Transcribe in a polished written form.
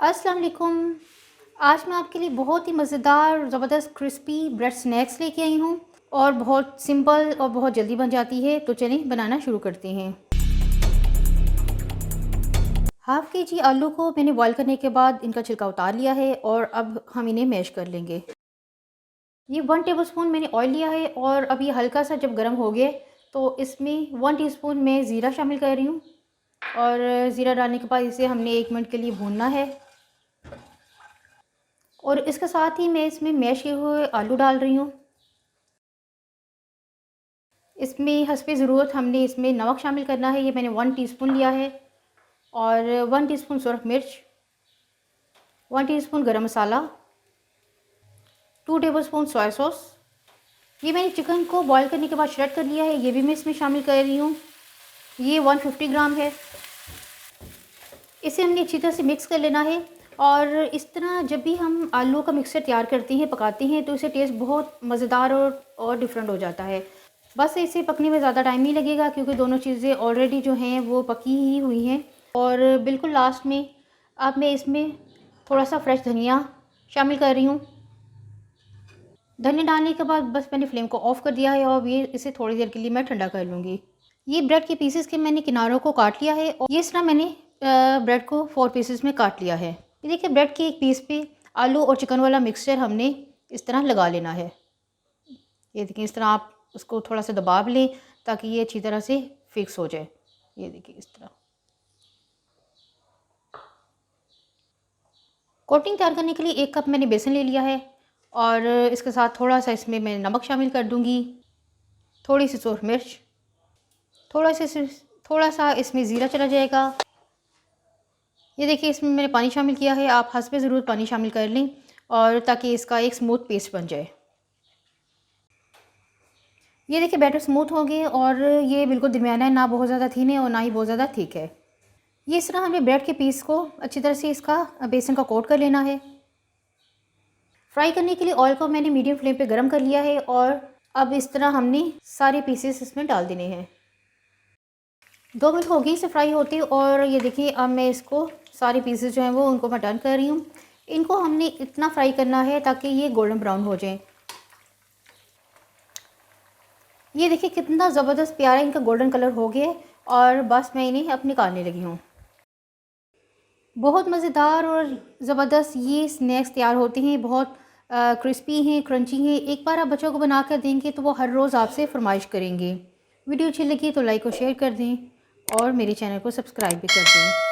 अस्सलाम वालेकुम। आज मैं आपके लिए बहुत ही मज़ेदार ज़बरदस्त क्रिस्पी ब्रेड स्नैक्स लेके आई हूँ और बहुत सिंपल और बहुत जल्दी बन जाती है। तो चलिए बनाना शुरू करते हैं। हाफ़ के जी आलू को मैंने बॉईल करने के बाद इनका छिलका उतार लिया है और अब हम इन्हें मैश कर लेंगे। ये 1 टेबलस्पून मैंने ऑयल लिया है और अब ये हल्का सा जब गर्म हो गया तो इसमें 1 टीस्पून मैं ज़ीरा शामिल कर रही हूँ और ज़ीरा डालने के बाद इसे हमने 1 मिनट के लिए भूनना है। और इसके साथ ही मैं इसमें मैश किए हुए आलू डाल रही हूँ। इसमें हस्बे ज़रूरत हमने इसमें नमक शामिल करना है। ये मैंने 1 टीस्पून लिया है और 1 टीस्पून सुरख मिर्च, 1 टीस्पून गरम मसाला, 2 टेबलस्पून सोया सॉस। ये मैंने चिकन को बॉईल करने के बाद श्रेड कर लिया है, ये भी मैं इसमें शामिल कर रही हूँ। ये 150 ग्राम है। इसे हमने अच्छी तरह से मिक्स कर लेना है और इस तरह जब भी हम आलू का मिक्सचर तैयार करते हैं, पकाते हैं तो इसे टेस्ट बहुत मज़ेदार और डिफरेंट हो जाता है। बस इसे पकने में ज़्यादा टाइम नहीं लगेगा क्योंकि दोनों चीज़ें ऑलरेडी जो हैं वो पकी ही हुई हैं। और बिल्कुल लास्ट में अब मैं इसमें थोड़ा सा फ्रेश धनिया शामिल कर रही हूँ। धनिया डालने के बाद बस मैंने फ्लेम को ऑफ़ कर दिया है और ये इसे थोड़ी देर के लिए मैं ठंडा कर लूँगी। ये ब्रेड के पीसेस के मैंने किनारों को काट लिया है और ये इस तरह मैंने ब्रेड को 4 पीसेस में काट लिया है। ये देखिए ब्रेड के एक पीस पे आलू और चिकन वाला मिक्सचर हमने इस तरह लगा लेना है। ये देखिए इस तरह आप उसको थोड़ा सा दबा लें ताकि ये अच्छी तरह से फिक्स हो जाए। ये देखिए इस तरह। कोटिंग तैयार करने के लिए 1 कप मैंने बेसन ले लिया है और इसके साथ थोड़ा सा इसमें मैं नमक शामिल कर दूँगी, थोड़ी सी सुरख मिर्च, थोड़ा सा इसमें ज़ीरा चला जाएगा। ये देखिए इसमें मैंने पानी शामिल किया है, आप हस्बे ज़रूरत पानी शामिल कर लें और ताकि इसका एक स्मूथ पेस्ट बन जाए। ये देखिए बैटर स्मूथ हो गए और ये बिल्कुल दरमियाना है, ना बहुत ज़्यादा थिन है और ना ही बहुत ज़्यादा थिक है। ये इस तरह हमें ब्रेड के पीस को अच्छी तरह से इसका बेसन का कोट कर लेना है। फ्राई करने के लिए ऑयल को मैंने मीडियम फ्लेम पे गरम कर लिया है और अब इस तरह हमने सारे पीसेस इसमें डाल देने हैं। 2 मिनट हो गई इसे फ्राई होते और ये देखिए अब मैं इसको सारे पीसेस जो हैं वो उनको मैं टर्न कर रही हूँ। इनको हमने इतना फ्राई करना है ताकि ये गोल्डन ब्राउन हो जाए। ये देखिए कितना ज़बरदस्त प्यारा इनका गोल्डन कलर हो गया और बस मैं इन्हें अब निकालने लगी हूँ। बहुत मज़ेदार और ज़बरदस्त ये स्नैक्स तैयार होते हैं, बहुत क्रिस्पी हैं, क्रंची हैं। एक बार आप बच्चों को बना कर देंगे तो वो हर रोज़ आपसे फरमाइश करेंगे। वीडियो अच्छी लगी तो लाइक और शेयर कर दें और मेरे चैनल को सब्सक्राइब भी कर दें।